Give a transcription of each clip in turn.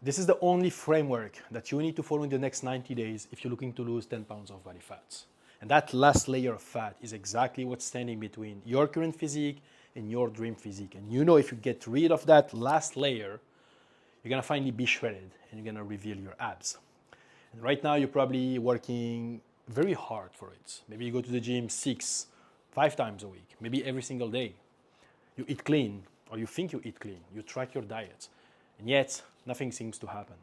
This is the only framework that you need to follow in the next 90 days if you're looking to lose 10 pounds of body fat. And that last layer of fat is exactly what's standing between your current physique and your dream physique. And you know, if you get rid of that last layer, you're gonna finally be shredded and you're gonna reveal your abs. And right now, you're probably working very hard for it. Maybe you go to the gym 5 times a week, maybe every single day. You eat clean, or you think you eat clean. You track your diet, and yet nothing seems to happen.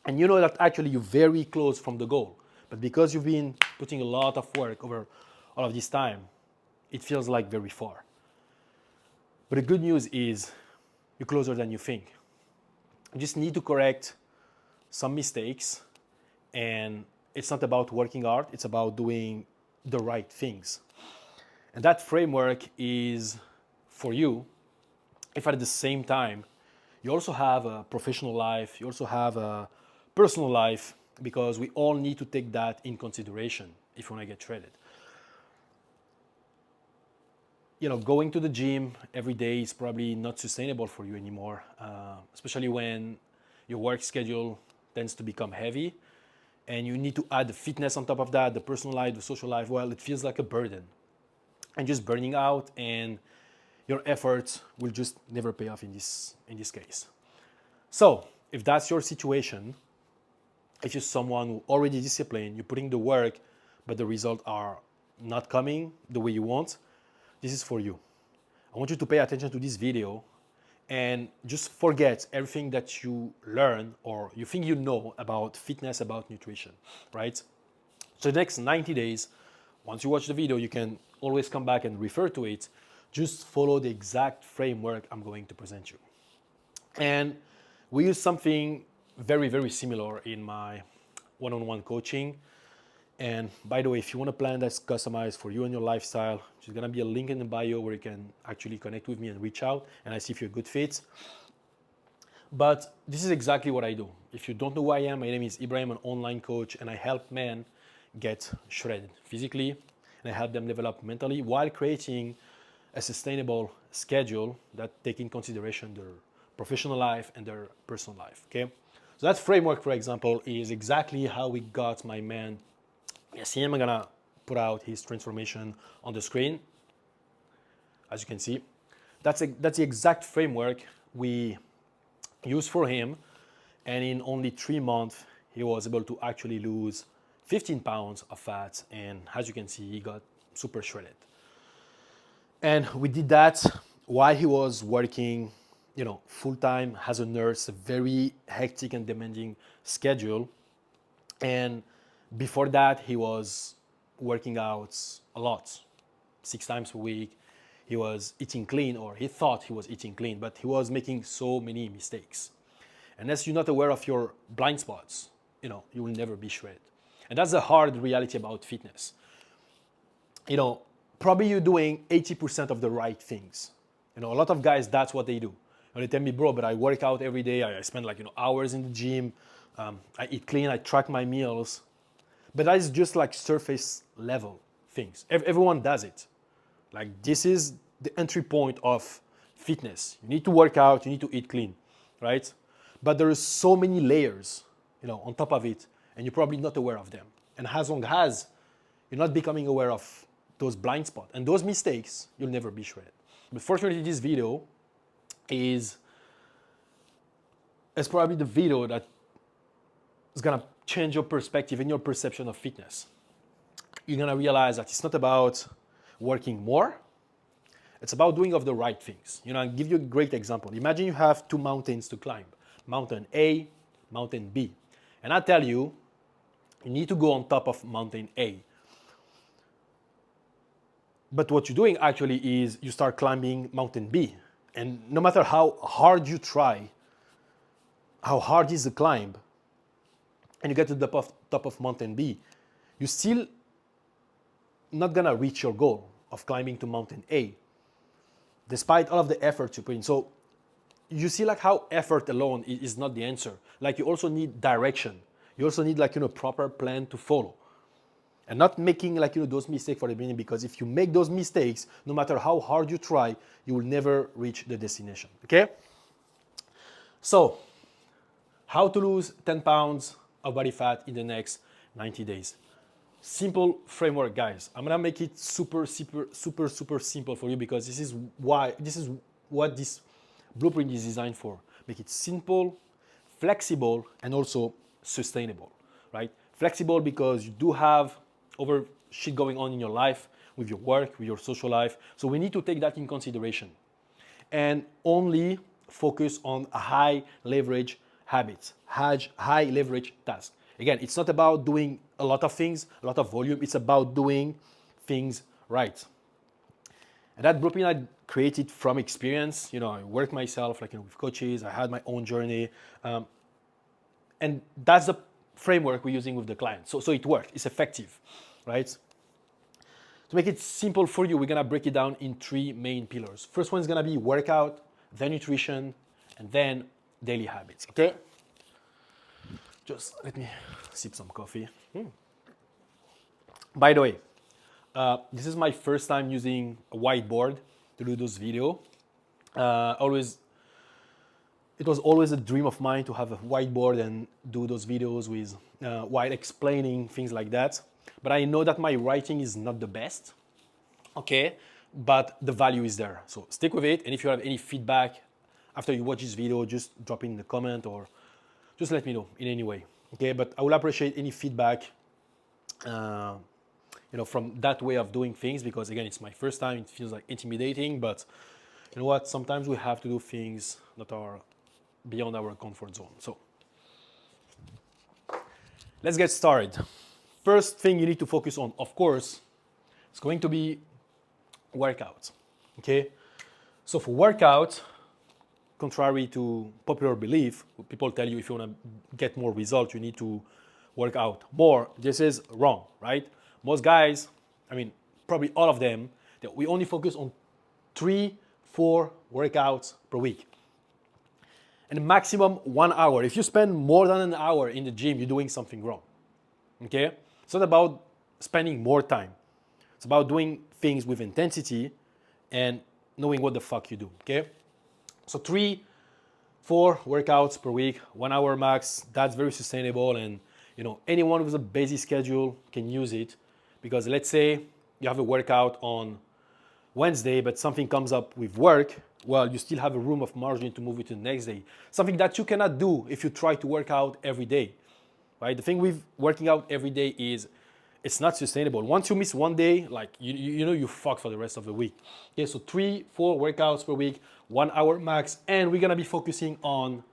And you know that actually you're very close from the goal. But because you've been putting a lot of work over all of this time, it feels like very far. But the good news is you're closer than you think. You just need to correct some mistakes, and it's not about working hard, it's about doing the right things. And that framework is for you if at the same time you also have a professional life, you also have a personal life, because we all need to take that in consideration if you want to get shredded. You know, going to the gym every day is probably not sustainable for you anymore, especially when your work schedule tends to become heavy and you need to add the fitness on top of that, the personal life, the social life. Well, it feels like a burden and just burning out, and your efforts will just never pay off in this case. So if that's your situation, if you're someone who already disciplined, you're putting the work, but the results are not coming the way you want, this is for you. I want you to pay attention to this video and just forget everything that you learn or you think you know about fitness, about nutrition, right? So the next 90 days, once you watch the video, you can always come back and refer to it. Just follow the exact framework I'm going to present you. And we use something very, very similar in my one-on-one coaching. And by the way, if you want a plan that's customized for you and your lifestyle, there's gonna be a link in the bio where you can actually connect with me and reach out and I see if you're a good fit. But this is exactly what I do. If you don't know who I am, my name is Ibrahim, an online coach, and I help men get shredded physically and I help them develop mentally while creating a sustainable schedule that takes in consideration their professional life and their personal life, okay? So that framework, for example, is exactly how we got my man. Yes, I'm gonna put out his transformation on the screen. As you can see, that's the exact framework we used for him. And in only 3 months, he was able to actually lose 15 pounds of fat. And as you can see, he got super shredded. And we did that while he was working, you know, full-time as a nurse, a very hectic and demanding schedule. And before that, he was working out a lot, 6 times a week. He was eating clean, or he thought he was eating clean, but he was making so many mistakes. And as you're not aware of your blind spots, you know, you will never be shredded. And that's the hard reality about fitness. You know, probably you're doing 80% of the right things. You know, a lot of guys, that's what they do. And they tell me, bro, but I work out every day. I spend like, you know, hours in the gym. I eat clean. I track my meals. But that is just like surface level things. Everyone does it. Like this is the entry point of fitness. You need to work out, you need to eat clean, right? But there is so many layers, you know, on top of it, and you're probably not aware of them. And as long as you're not becoming aware of those blind spots and those mistakes, you'll never be shredded. But fortunately, this video is probably the video that is gonna change your perspective and your perception of fitness. You're gonna realize that it's not about working more, it's about doing of the right things. You know, I'll give you a great example. Imagine you have 2 mountains to climb, mountain A, mountain B. And I tell you, you need to go on top of mountain A. But what you're doing actually is you start climbing mountain B. And no matter how hard you try, how hard is the climb, and you get to the top of mountain B, you're still not gonna reach your goal of climbing to mountain A, despite all of the effort you put in. So you see like how effort alone is not the answer. Like you also need direction. You also need like, you know, proper plan to follow. And not making like, you know, those mistakes for the beginning, because if you make those mistakes, no matter how hard you try, you will never reach the destination, okay? So how to lose 10 pounds of body fat in the next 90 days. Simple framework, guys. I'm gonna make it super simple for you because this is what this blueprint is designed for. Make it simple, flexible, and also sustainable, right? Flexible because you do have over shit going on in your life, with your work, with your social life. So we need to take that in consideration and only focus on high leverage habits, high leverage tasks. Again, it's not about doing a lot of things, a lot of volume. It's about doing things right. And that blueprint I created from experience. I worked myself with coaches. I had my own journey. And that's the framework we're using with the client. So it worked. It's effective, right? To make it simple for you, we're gonna break it down in 3 main pillars. First one is gonna be workout, then nutrition, and then daily habits, okay? Just let me sip some coffee. By the way, this is my first time using a whiteboard to do those videos. It was always a dream of mine to have a whiteboard and do those videos with while explaining things like that. But I know that my writing is not the best, okay? But the value is there. So stick with it. And if you have any feedback after you watch this video, just drop it in the comment or just let me know in any way, okay? But I will appreciate any feedback, from that way of doing things because again, it's my first time. It feels like intimidating, but you know what? Sometimes we have to do things that are beyond our comfort zone. So let's get started. First thing you need to focus on, of course, is going to be workout, okay? So for workout, contrary to popular belief, people tell you if you want to get more results, you need to work out more. This is wrong, right? Most guys, probably all of them, we only focus on 3-4 workouts per week. And maximum 1 hour. If you spend more than an hour in the gym, you're doing something wrong, okay? It's not about spending more time. It's about doing things with intensity and knowing what the fuck you do, okay? So 3-4 workouts per week, 1 hour max, that's very sustainable. And anyone with a busy schedule can use it because let's say you have a workout on Wednesday, but something comes up with work, well, you still have a room of margin to move it to the next day. Something that you cannot do if you try to work out every day, right? The thing with working out every day is it's not sustainable. Once you miss one day, you fuck for the rest of the week. Okay, so 3-4 workouts per week, 1 hour max, and we're gonna be focusing on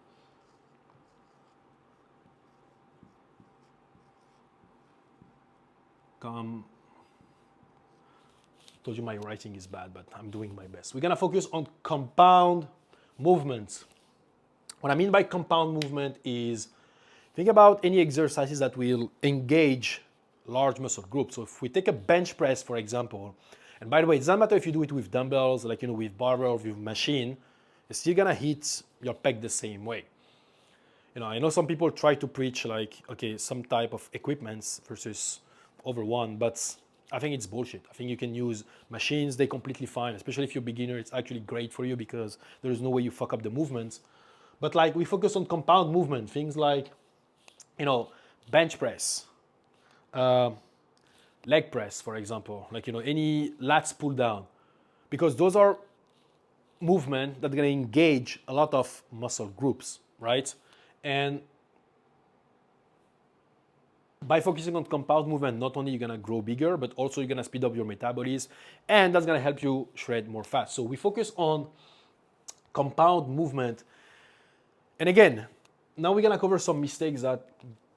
told you my writing is bad, but I'm doing my best. We're gonna focus on compound movements. What I mean by compound movement is think about any exercises that will engage large muscle groups. So if we take a bench press, for example, and by the way, it doesn't matter if you do it with dumbbells, with barbell or with machine, it's still gonna hit your pec the same way. I know some people try to preach some type of equipments versus over one, but I think it's bullshit. I think you can use machines, they're completely fine, especially if you're a beginner, it's actually great for you because there is no way you fuck up the movements. But we focus on compound movement, things like, bench press, leg press, for example, any lats pull down, because those are movements that are gonna engage a lot of muscle groups, right? And by focusing on compound movement, not only you're gonna grow bigger, but also you're gonna speed up your metabolism, and that's gonna help you shred more fat. So we focus on compound movement. And again, now we're gonna cover some mistakes that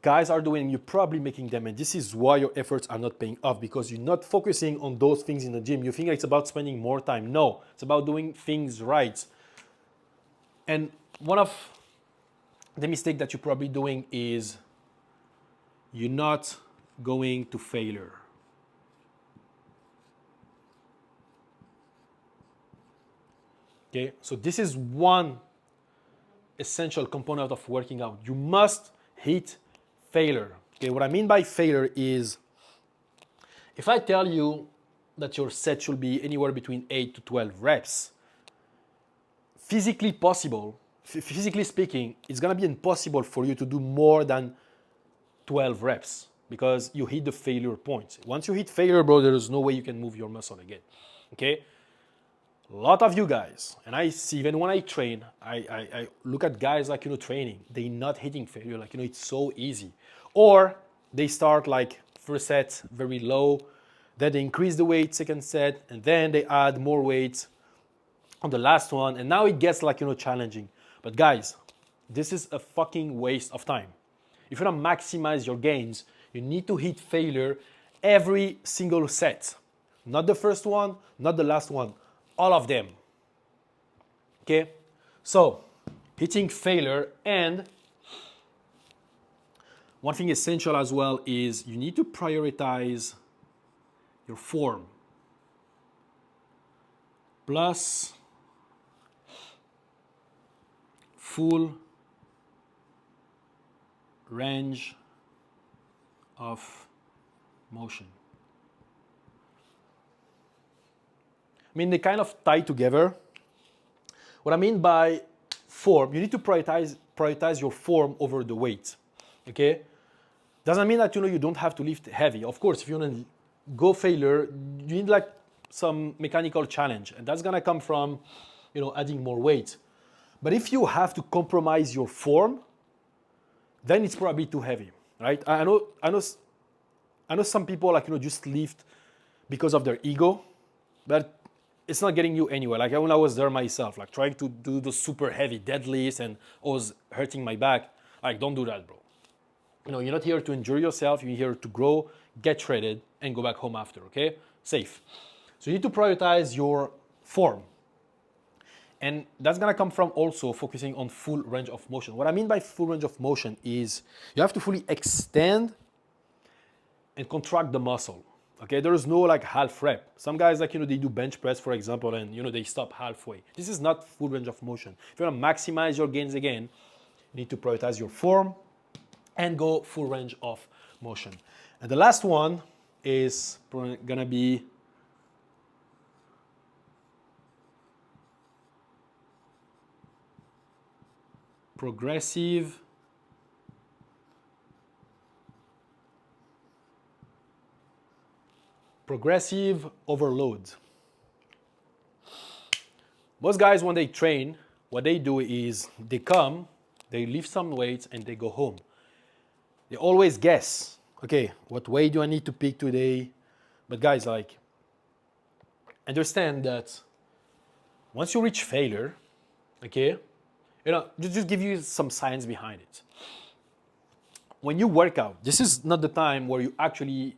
guys are doing. You're probably making them, and this is why your efforts are not paying off, because you're not focusing on those things in the gym. You think it's about spending more time. No, it's about doing things right. And one of the mistakes that you're probably doing is you're not going to failure. Okay, so this is one essential component of working out. You must hit failure. Okay, what I mean by failure is if I tell you that your set should be anywhere between 8 to 12 reps, physically possible, physically speaking, it's gonna be impossible for you to do more than 12 reps because you hit the failure point. Once you hit failure, bro, there is no way you can move your muscle again. Okay? A lot of you guys, and I see even when I train, I look at guys like, training, they not hitting failure, like, it's so easy. Or they start like first set very low, then they increase the weight, second set, and then they add more weight on the last one, and now it gets like, challenging. But guys, this is a fucking waste of time. If you want to maximize your gains, you need to hit failure every single set. Not the first one, not the last one, all of them. Okay? So, hitting failure, and one thing essential as well is you need to prioritize your form. Plus full range of motion. I mean, they kind of tie together. What I mean by form, you need to prioritize your form over the weight. Okay? Doesn't mean that you don't have to lift heavy. Of course, if you want to go failure, you need like some mechanical challenge, and that's gonna come from adding more weight. But if you have to compromise your form, then it's probably too heavy, right? I know some people like just lift because of their ego, but it's not getting you anywhere. Like when I was there myself, like trying to do the super heavy deadlifts and I was hurting my back. Like, don't do that, bro. You're not here to injure yourself. You're here to grow, get shredded, and go back home after, okay? Safe. So you need to prioritize your form. And that's gonna come from also focusing on full range of motion. What I mean by full range of motion is you have to fully extend and contract the muscle. Okay, there is no like half rep. Some guys like they do bench press, for example, and they stop halfway. This is not full range of motion. If you want to maximize your gains again, you need to prioritize your form and go full range of motion. And the last one is gonna be progressive overload. Most guys, when they train, what they do is they come, they lift some weights, and they go home. They always guess, okay, what weight do I need to pick today? But guys, like, understand that once you reach failure, okay, just give you some science behind it. When you work out, this is not the time where you actually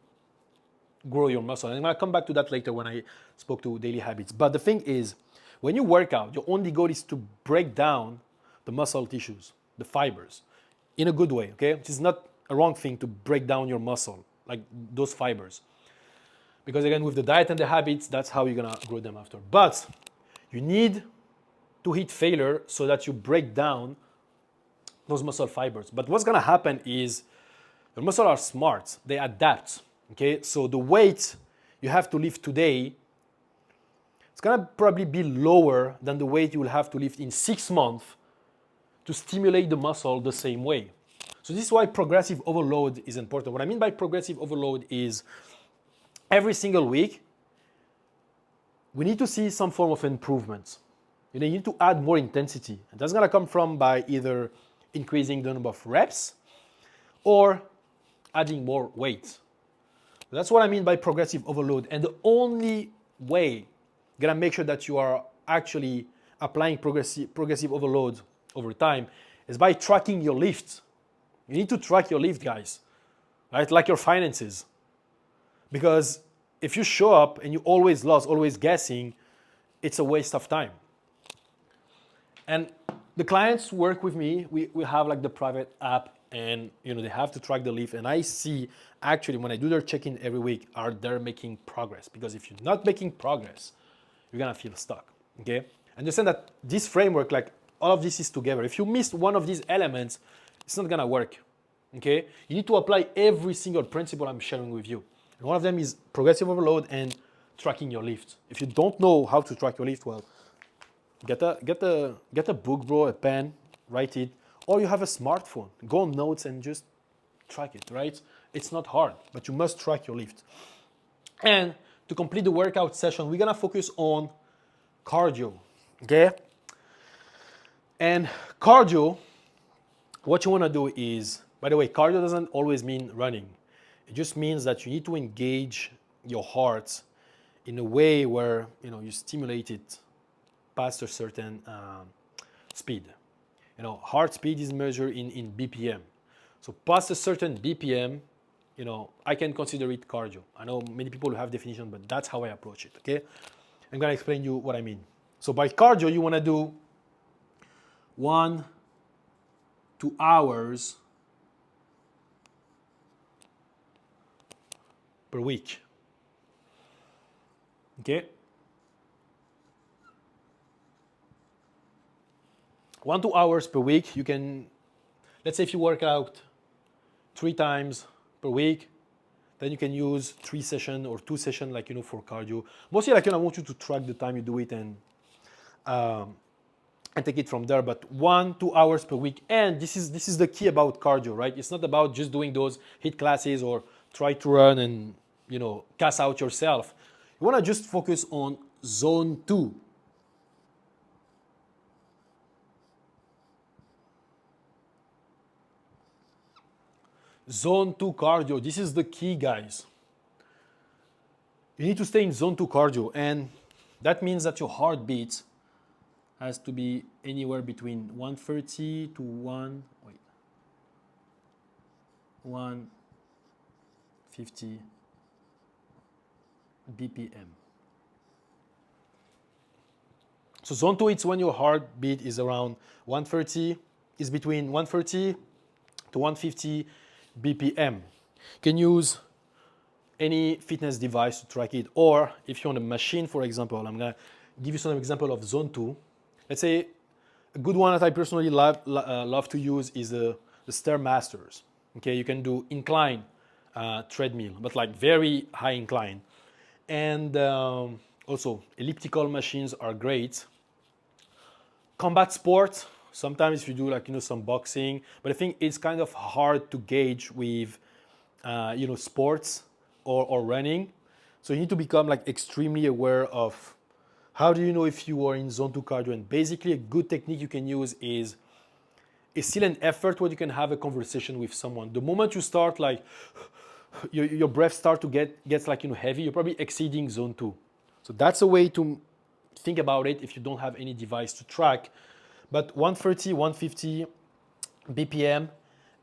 grow your muscle. And I'm gonna come back to that later when I spoke to daily habits. But the thing is, when you work out, your only goal is to break down the muscle tissues, the fibers, in a good way, okay? It is not a wrong thing to break down your muscle, like those fibers. Because again, with the diet and the habits, that's how you're gonna grow them after. But you need to hit failure so that you break down those muscle fibers. But what's gonna happen is your muscles are smart, they adapt. Okay, so the weight you have to lift today, it's gonna probably be lower than the weight you will have to lift in 6 months to stimulate the muscle the same way. So this is why progressive overload is important. What I mean by progressive overload is every single week, we need to see some form of improvement. You need to add more intensity. And that's gonna come from by either increasing the number of reps or adding more weight. That's what I mean by progressive overload. And the only way you're gonna make sure that you are actually applying progressive overload over time is by tracking your lift. You need to track your lift, guys, right? Like your finances. Because if you show up and you always lost, always guessing, it's a waste of time. And the clients who work with me, we have like the private app, and they have to track the lift, and I see actually when I do their check-in every week, are they making progress? Because if you're not making progress, you're gonna feel stuck. Okay, understand that this framework, like all of this is together. If you miss one of these elements, it's not gonna work. Okay, you need to apply every single principle I'm sharing with you, and one of them is progressive overload and tracking your lift. If you don't know how to track your lift, well, get a book, bro, a pen, write it, or you have a smartphone. Go on notes and just track it, right? It's not hard, but you must track your lift. And to complete the workout session, we're gonna focus on cardio, okay? And cardio, what you wanna do is, by the way, cardio doesn't always mean running. It just means that you need to engage your heart in a way where you stimulate it past a certain speed. Heart speed is measured in BPM. So past a certain BPM, I can consider it cardio. I know many people have definition, but that's how I approach it, okay? I'm gonna explain you what I mean. So by cardio, you wanna do 1 to 2 hours per week, okay? 1 to 2 hours per week. You can, let's say if you work out 3 times per week, then you can use 3 sessions or 2 sessions for cardio. Mostly I want you to track the time you do it and take it from there. But 1 to 2 hours per week. And this is the key about cardio, right? It's not about just doing those HIIT classes or try to run and cast out yourself. You want to just focus on zone 2. Zone 2 cardio, this is the key, guys. You need to stay in zone 2 cardio, and that means that your heartbeat has to be anywhere between 130 to 150 BPM. So zone 2, it's when your heartbeat is around 130, is between 130 to 150 BPM. You can use any fitness device to track it, or if you're on a machine, for example, I'm gonna give you some example of zone 2. Let's say a good one that I personally love to use is the Stairmasters. Okay, you can do incline treadmill, but very high incline. And also elliptical machines are great. Combat sports, sometimes if you do some boxing, but I think it's kind of hard to gauge with sports or running. So you need to become extremely aware of how do you know if you are in zone 2 cardio. And basically a good technique you can use is still an effort where you can have a conversation with someone. The moment you start your breath start to gets heavy, you're probably exceeding zone 2. So that's a way to think about it if you don't have any device to track. But 130, 150 BPM,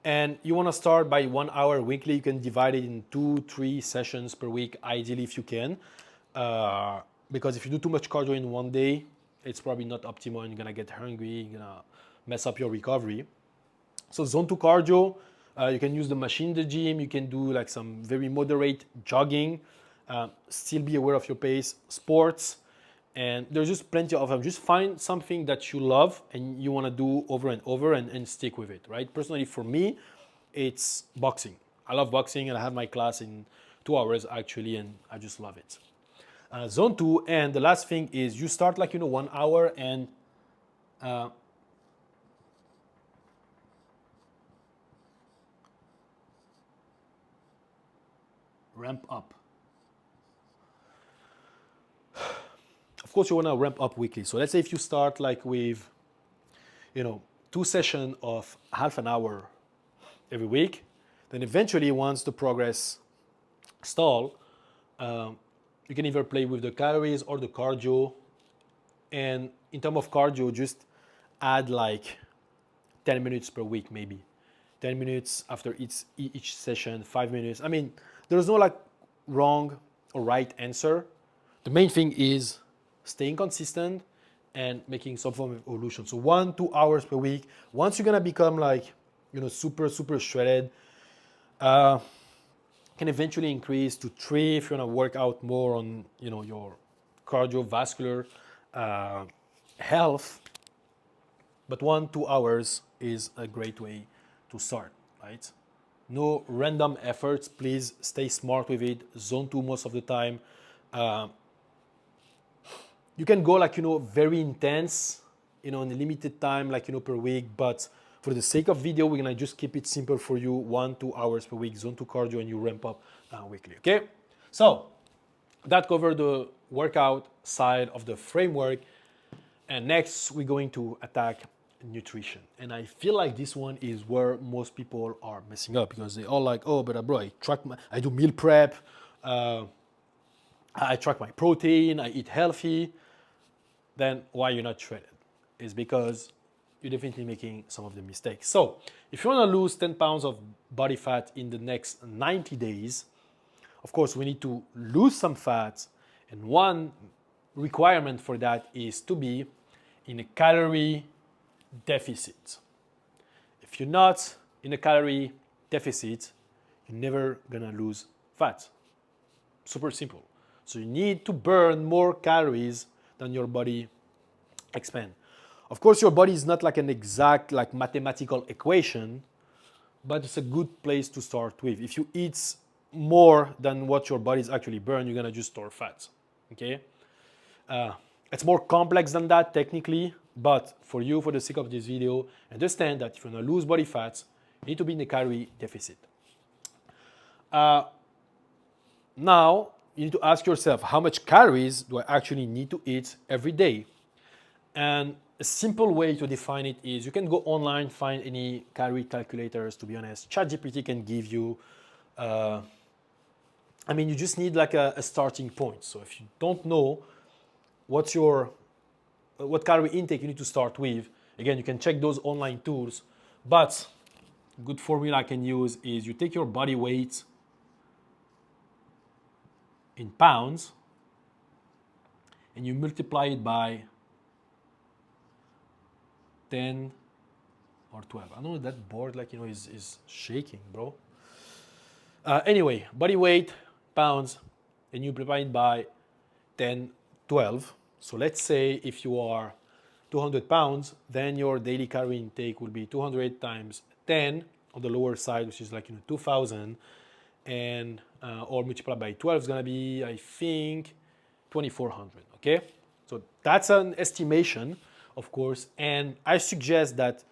and you want to start by 1 hour weekly. You can divide it in 2-3 sessions per week, ideally if you can. Because if you do too much cardio in one day, it's probably not optimal and you're gonna get hungry, you're gonna mess up your recovery. So zone 2 cardio, you can use the machine in the gym, you can do some very moderate jogging, still be aware of your pace, sports, and there's just plenty of them. Just find something that you love and you wanna do over and over and stick with it, right? Personally, for me, it's boxing. I love boxing and I have my class in 2 hours actually, and I just love it. Zone 2, and the last thing is you start 1 hour and ramp up. Of course, you want to ramp up weekly. So let's say if you start with 2 sessions of half an hour every week, then eventually once the progress stall, you can either play with the calories or the cardio. And in terms of cardio, just add 10 minutes per week, maybe 10 minutes after each session, 5 minutes. I mean, there's no wrong or right answer. The main thing is staying consistent and making some form of evolution. So 1-2 hours per week. Once you're gonna become super shredded, can eventually increase to 3 if you want to work out more on your cardiovascular health. But 1-2 hours is a great way to start, right? No random efforts. Please stay smart with it. Zone 2 most of the time. You can go very intense in a limited time, like, per week. But for the sake of video, we're gonna just keep it simple for you, 1-2 hours per week, zone 2 cardio, and you ramp up weekly, okay? So that covered the workout side of the framework. And next, we're going to attack nutrition. And I feel like this one is where most people are messing up, because they all like, oh, but bro, I do meal prep, I track my protein, I eat healthy. Then why you're not shredded? Is because you're definitely making some of the mistakes. So if you want to lose 10 pounds of body fat in the next 90 days, of course, we need to lose some fat. And one requirement for that is to be in a calorie deficit. If you're not in a calorie deficit, you're never gonna lose fat. Super simple. So you need to burn more calories than your body expand. Of course, your body is not like an exact like mathematical equation, but it's a good place to start with. If you eat more than what your body's actually burn, you're gonna just store fat. Okay? It's more complex than that technically, but for you, for the sake of this video, understand that if you want to lose body fat, you need to be in a calorie deficit. Now, you need to ask yourself, how much calories do I actually need to eat every day? And a simple way to define it is you can go online, find any calorie calculators, to be honest. ChatGPT can give you, you just need like a starting point. So if you don't know what calorie intake you need to start with, again, you can check those online tools. But a good formula I can use is you take your body weight in pounds and you multiply it by 10 or 12. I know that board is shaking, bro. Anyway, body weight, pounds, and you multiply it by 10, 12. So let's say if you are 200 pounds, then your daily calorie intake will be 200 times 10 on the lower side, which is like 2,000, and or multiplied by 12 is gonna be, I think, 2,400. Okay, so that's an estimation, of course, and I suggest that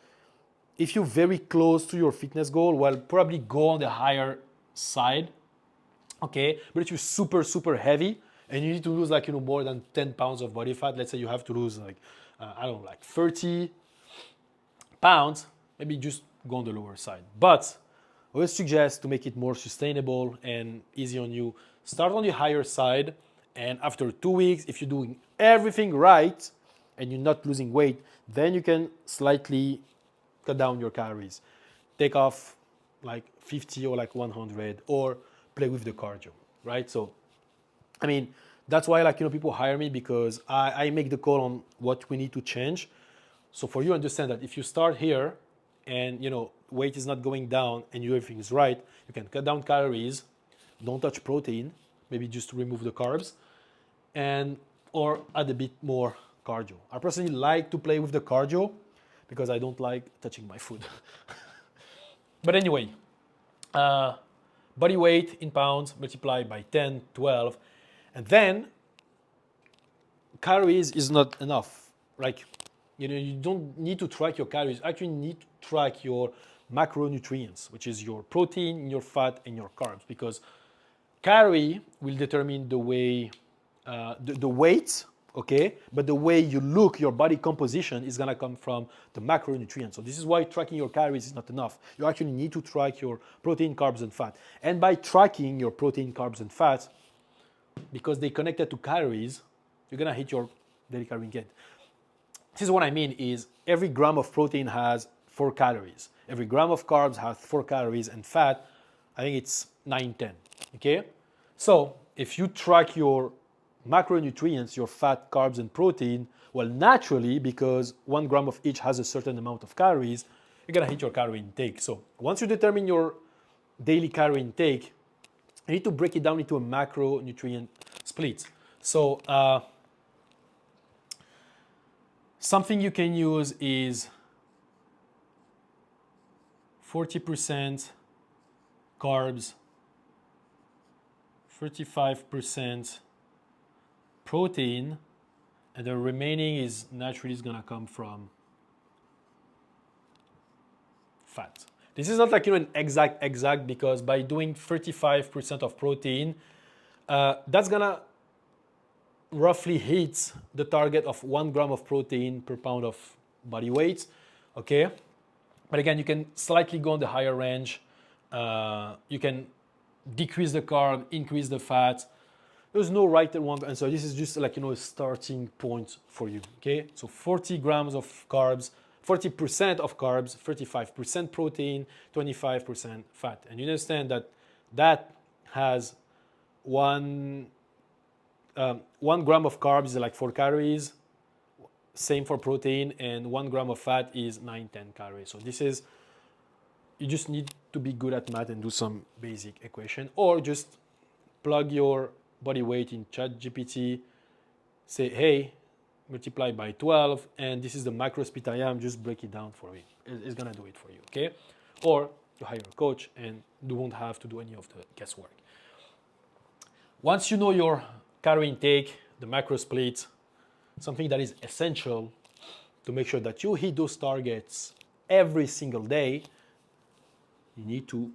if you're very close to your fitness goal, well, probably go on the higher side. Okay, but if you're super, super heavy and you need to lose like more than 10 pounds of body fat, let's say you have to lose like 30 pounds, maybe just go on the lower side. But I would suggest, to make it more sustainable and easy on you, start on the higher side, and after 2 weeks, if you're doing everything right and you're not losing weight, then you can slightly cut down your calories. Take off like 50 or like 100, or play with the cardio, right? So, that's why people hire me, because I make the call on what we need to change. So for you, understand that if you start here and weight is not going down and everything is right, you can cut down calories, don't touch protein, maybe just remove the carbs, or add a bit more cardio. I personally like to play with the cardio because I don't like touching my food. But anyway, body weight in pounds multiplied by 10, 12, and then calories is not enough. Like, you don't need to track your calories. Actually, you need to track your macronutrients, which is your protein, your fat, and your carbs, because calorie will determine the way, the weight, okay? But the way you look, your body composition is gonna come from the macronutrients. So this is why tracking your calories is not enough. You actually need to track your protein, carbs, and fat. And by tracking your protein, carbs, and fat, because they connected to calories, you're gonna hit your daily calorie intake. This is what I mean is every gram of protein has 4 calories. Every gram of carbs has 4 calories, and fat, I think it's 9, 10, okay? So if you track your macronutrients, your fat, carbs, and protein, well, naturally, because 1 gram of each has a certain amount of calories, you're gonna hit your calorie intake. So once you determine your daily calorie intake, you need to break it down into a macronutrient split. So something you can use is 40% carbs, 35% protein, and the remaining is naturally is gonna come from fat. This is not like an exact because by doing 35% of protein, that's gonna roughly hit the target of 1 gram of protein per pound of body weight. Okay, but again, you can slightly go on the higher range. You can decrease the carb, increase the fat. There's no right or wrong answer. This is just like a starting point for you. Okay, so 40 grams of carbs, 40% of carbs, 35% protein, 25% fat, and you understand that that has 1 gram of carbs is like 4 calories. Same for protein, and 1 gram of fat is 9-10 calories. So this is, you just need to be good at math and do some basic equation, or just plug your body weight in ChatGPT, say, hey, multiply by 12, and this is the macro speed I am, just break it down for you. It's gonna do it for you, okay? Or you hire a coach and you won't have to do any of the guesswork. Once you know your calorie intake, the macro split, something that is essential to make sure that you hit those targets every single day, you need to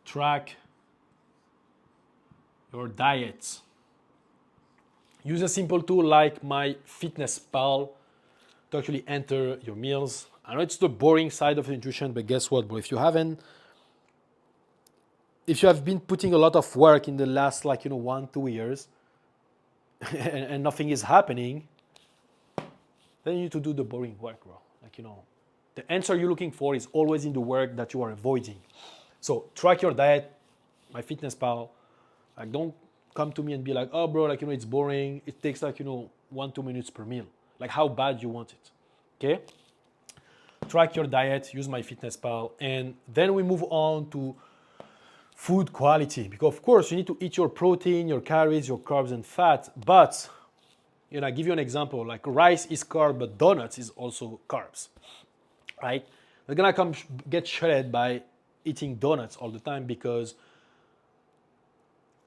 track your diet. Use a simple tool like MyFitnessPal to actually enter your meals. I know it's the boring side of nutrition, but guess what, bro? If you have been putting a lot of work in the last 1-2 years and nothing is happening, then you need to do the boring work, bro. The answer you're looking for is always in the work that you are avoiding. So track your diet, MyFitnessPal. Don't come to me and be like, oh, bro, it's boring. It takes 1-2 minutes per meal. How bad you want it, okay? Track your diet, use MyFitnessPal, and then we move on to food quality. Because of course you need to eat your protein, your calories, your carbs and fat, but I give you an example, rice is carb, but donuts is also carbs, right? They're gonna get shredded by eating donuts all the time, because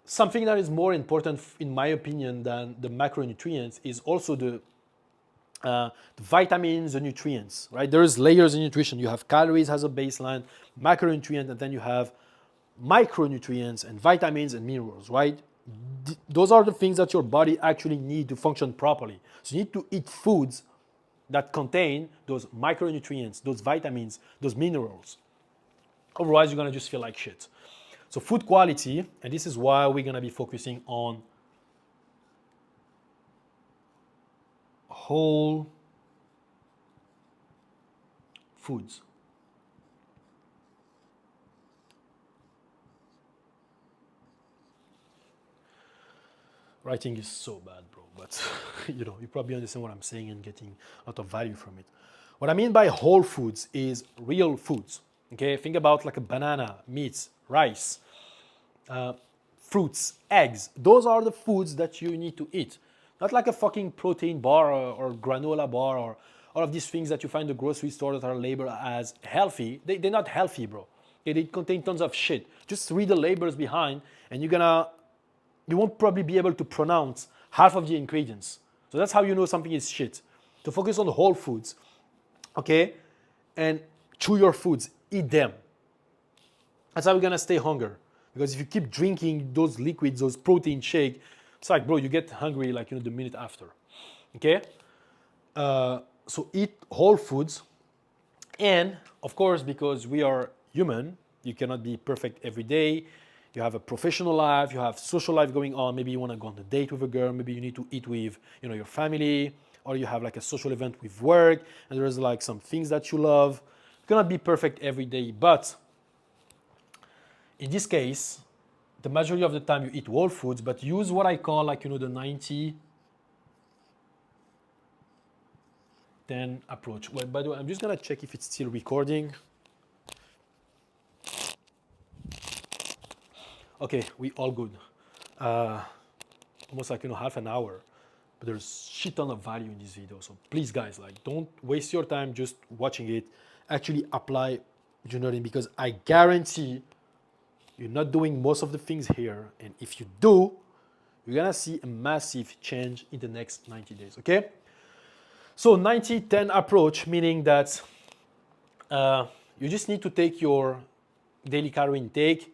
something that is more important, in my opinion, than the macronutrients is also the vitamins and nutrients, right? There's layers in nutrition. You have calories as a baseline, macronutrient, and then you have micronutrients and vitamins and minerals, right? Those are the things that your body actually needs to function properly. So you need to eat foods that contain those micronutrients, those vitamins, those minerals. Otherwise, you're gonna just feel like shit. So food quality, and this is why we're gonna be focusing on whole foods. Writing is so bad, bro, but you probably understand what I'm saying and getting a lot of value from it. What I mean by whole foods is real foods. Okay, think about a banana, meats, rice, fruits, eggs. Those are the foods that you need to eat. Not like a fucking protein bar or granola bar or all of these things that you find in the grocery store that are labeled as healthy. They're not healthy, bro. They contain tons of shit. Just read the labels behind and you won't probably be able to pronounce half of the ingredients. So that's how you know something is shit. To focus on the whole foods, okay? And chew your foods, eat them. That's how we're gonna stay hungry. Because if you keep drinking those liquids, those protein shake, it's like, bro, you get hungry the minute after, okay? So eat whole foods. And of course, because we are human, you cannot be perfect every day. You have a professional life, you have social life going on. Maybe you want to go on a date with a girl. Maybe you need to eat with your family, or you have a social event with work, and there's some things that you love. You cannot be perfect every day, but in this case, the majority of the time you eat whole foods, but use what I call the 90-10 approach. Well, by the way, I'm just gonna check if it's still recording. Okay, we all good. Almost half an hour, but there's shit ton of value in this video. So please, guys, don't waste your time just watching it. Actually apply journaling, because I guarantee You're not doing most of the things here. And if you do, you're gonna see a massive change in the next 90 days, okay? So 90-10 approach, meaning that you just need to take your daily calorie intake,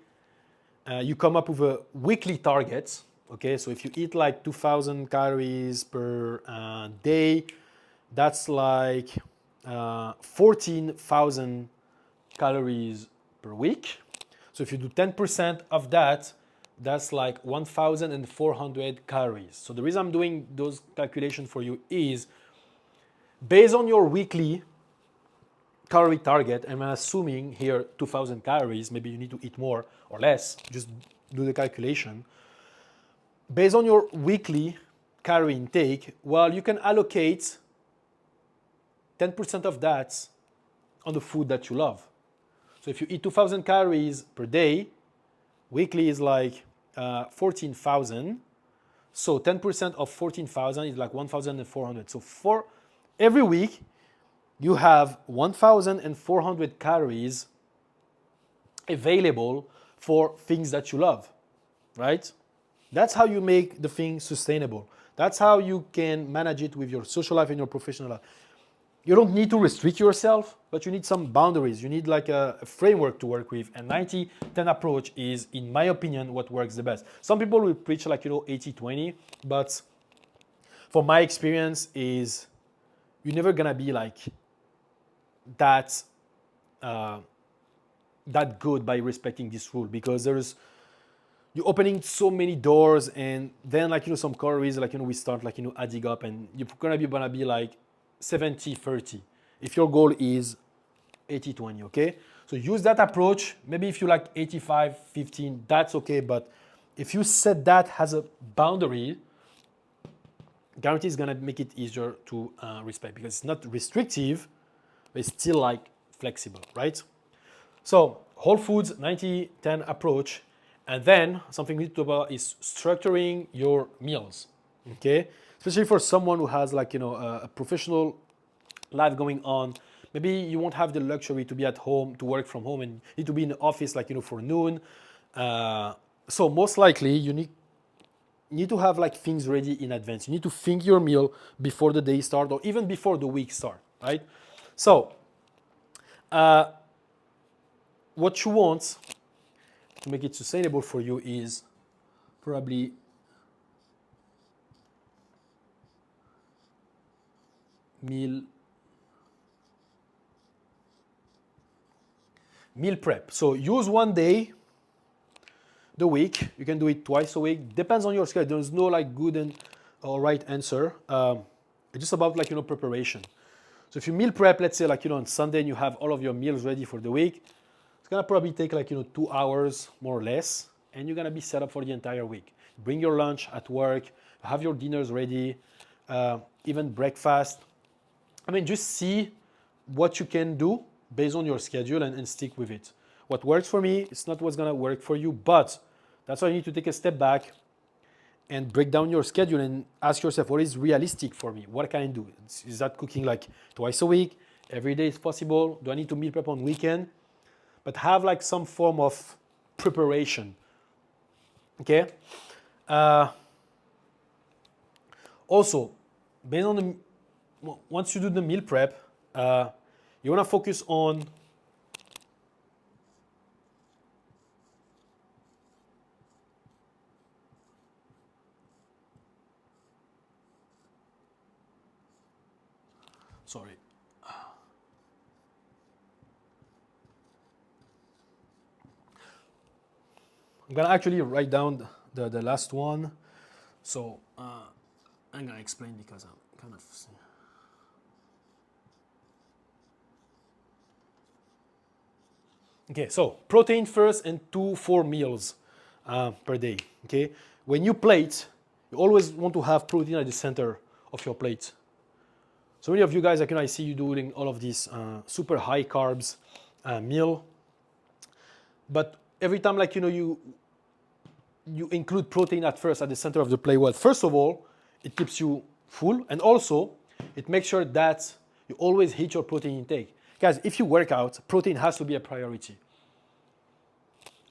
you come up with a weekly target, okay? So if you eat like 2,000 calories per day, that's like 14,000 calories per week. So if you do 10% of that, that's like 1,400 calories. So the reason I'm doing those calculations for you is based on your weekly calorie target, and I'm assuming here 2,000 calories, maybe you need to eat more or less, just do the calculation. Based on your weekly calorie intake, well, you can allocate 10% of that on the food that you love. So if you eat 2,000 calories per day, weekly is like 14,000. So 10% of 14,000 is like 1,400. So for every week, you have 1,400 calories available for things that you love, right? That's how you make the thing sustainable. That's how you can manage it with your social life and your professional life. You don't need to restrict yourself, but you need some boundaries. You need like a framework to work with. And 90-10 approach is, in my opinion, what works the best. Some people will preach like, 80-20, but from my experience is you're never gonna be like that good by respecting this rule, because you're opening so many doors, and then like some calories like we start like adding up, and you're gonna be like 70-30 if your goal is 80-20, okay? So use that approach. Maybe if you like 85-15, that's okay, but if you set that as a boundary, guarantee is gonna make it easier to respect, because it's not restrictive, but it's still like flexible, right? So whole foods 90-10 approach. And then something we need to talk about is structuring your meals, okay? Especially for someone who has like, a professional life going on. Maybe you won't have the luxury to be at home, to work from home, and need to be in the office like, for noon. So most likely you need to have like things ready in advance. You need to think your meal before the day start, or even before the week start, right? So what you want to make it sustainable for you is probably meal prep. So use one day the week. You can do it twice a week. Depends on your schedule. There's no like good and or right answer. It's just about like preparation. So if you meal prep, let's say like on Sunday, and you have all of your meals ready for the week, it's gonna probably take like 2 hours more or less, and you're gonna be set up for the entire week. Bring your lunch at work, have your dinners ready, even breakfast. I mean, just see what you can do based on your schedule and stick with it. What works for me, it's not what's gonna work for you, but that's why you need to take a step back and break down your schedule and ask yourself, what is realistic for me? What can I do? Is that cooking like twice a week? Every day is possible? Do I need to meal prep on weekend? But have like some form of preparation, okay? Also, based on once you do the meal prep, you wanna focus on sorry. I'm gonna actually write down the last one. So I'm gonna explain because I'm kind of. Okay, so protein first and 2-4 meals per day. Okay, when you plate, you always want to have protein at the center of your plate. So many of you guys, I see you doing all of these super high carbs meal, but every time you include protein at first at the center of the plate, well, first of all, it keeps you full, and also it makes sure that you always hit your protein intake. Guys, if you work out, protein has to be a priority.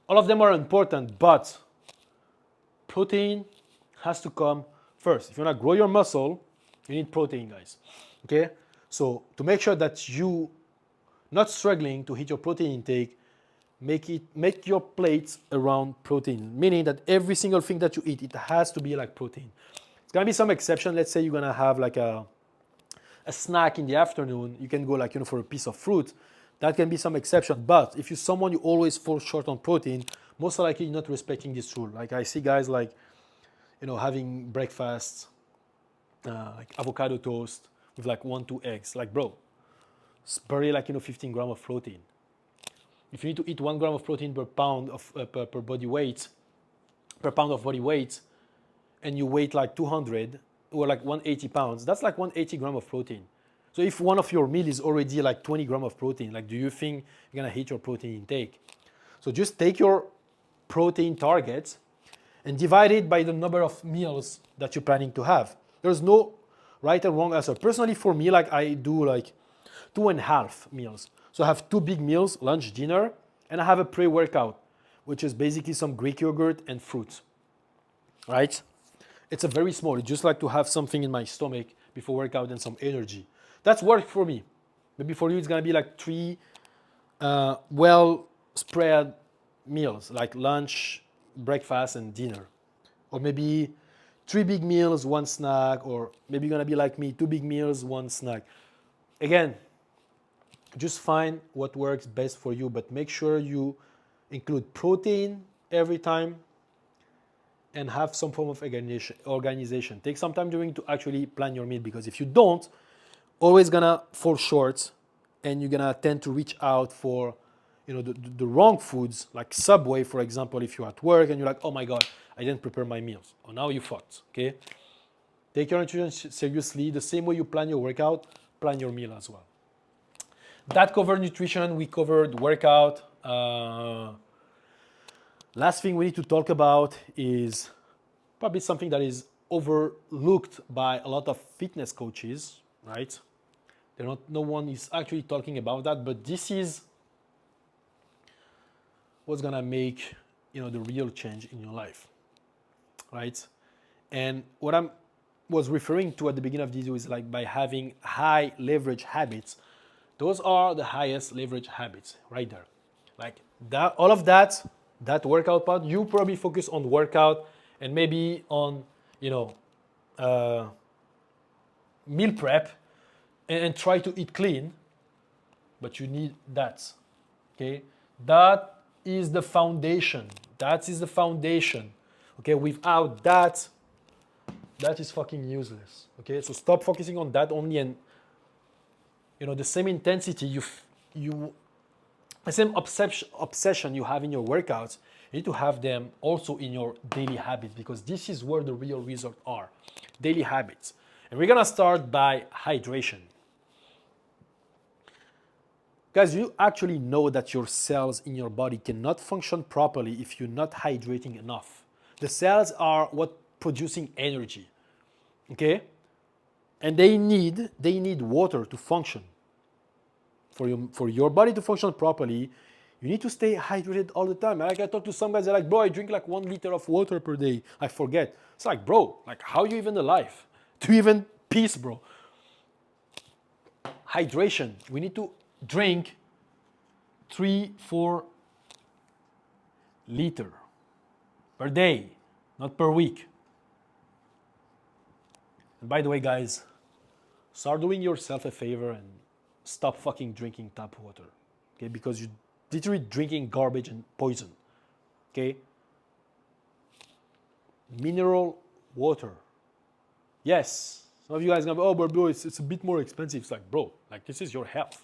All of them are important, but protein has to come first. If you want to grow your muscle, you need protein, guys. Okay? So to make sure that you not struggling to hit your protein intake, make your plates around protein, meaning that every single thing that you eat, it has to be like protein. It's gonna be some exception. Let's say you're gonna have like a snack in the afternoon, you can go like, for a piece of fruit. That can be some exception. But if you're someone you always fall short on protein, most likely you're not respecting this rule. Like I see guys like, having breakfast, like avocado toast with like 1-2 eggs. Like, bro, it's barely like 15 grams of protein. If you need to eat 1 gram of protein per pound of per body weight, per pound of body weight, and you weigh like 200 or like 180 pounds, that's like 180 grams of protein. So if one of your meal is already like 20 grams of protein, like do you think you're gonna hit your protein intake? So just take your protein targets and divide it by the number of meals that you're planning to have. There's no right or wrong answer. Personally, for me, like I do like 2.5 meals. So I have 2 big meals, lunch, dinner, and I have a pre-workout, which is basically some Greek yogurt and fruits, right? It's a very small, it's just like to have something in my stomach before workout and some energy. That's work for me. Maybe for you, it's gonna be like 3 well spread meals, like lunch, breakfast, and dinner. Or maybe 3 big meals, 1 snack, or maybe you're gonna be like me, 2 big meals, 1 snack. Again, just find what works best for you, but make sure you include protein every time and have some form of organization. Take some time during to actually plan your meal, because if you don't, always gonna fall short and you're gonna tend to reach out for the wrong foods, like Subway, for example. If you're at work and you're like, oh my God, I didn't prepare my meals. Oh, now you fucked, okay? Take your nutrition seriously. The same way you plan your workout, plan your meal as well. That covered nutrition, we covered workout. Last thing we need to talk about is probably something that is overlooked by a lot of fitness coaches, right? No one is actually talking about that, but this is what's gonna make the real change in your life, right? And what I was referring to at the beginning of this video is like by having high leverage habits. Those are the highest leverage habits right there. Like that, all of that workout part, you probably focus on workout and maybe on, meal prep and try to eat clean, but you need that, okay? That is the foundation. That is the foundation, okay? Without that, that is fucking useless, okay? So stop focusing on that only, and the same intensity the same obsession you have in your workouts, you need to have them also in your daily habits, because this is where the real results are. Daily habits. And we're gonna start by hydration. Guys, you actually know that your cells in your body cannot function properly if you're not hydrating enough. The cells are what producing energy, okay? And they need water to function. For your body to function properly, you need to stay hydrated all the time. Like I talk to some guys, they're like, bro, I drink like 1 liter of water per day. I forget. It's like, bro, like how are you even alive? Do you even peace, bro? Hydration. We need to drink 3-4 liter per day, not per week. And by the way, guys, start doing yourself a favor and stop fucking drinking tap water, okay? Because you're literally drinking garbage and poison, okay? Mineral water. Yes, some of you guys are gonna be, oh, but bro, it's a bit more expensive. It's like, bro, like this is your health,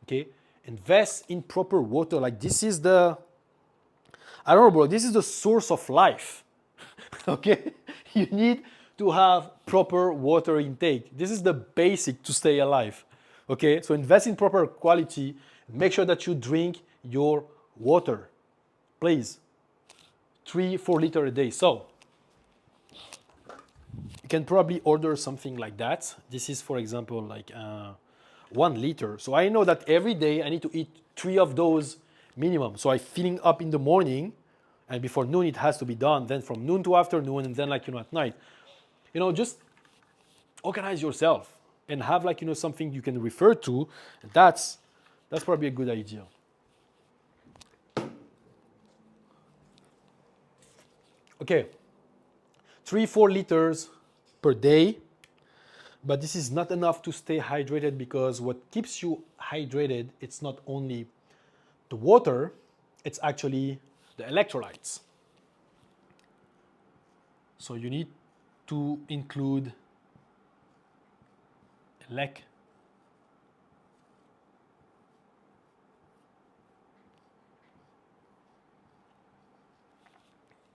okay? Invest in proper water. Like this is I don't know, bro, this is the source of life, okay? You need to have proper water intake. This is the basic to stay alive. Okay, so invest in proper quality. Make sure that you drink your water, please. 3-4 liters a day. So you can probably order something like that. This is, for example, like 1 liter. So I know that every day I need to eat 3 of those minimum. So I'm filling up in the morning, and before noon it has to be done. Then from noon to afternoon, and then at night. Just organize yourself and have something you can refer to. And that's probably a good idea. Okay, 3-4 liters per day. But this is not enough to stay hydrated, because what keeps you hydrated, it's not only the water, it's actually the electrolytes. So you need to include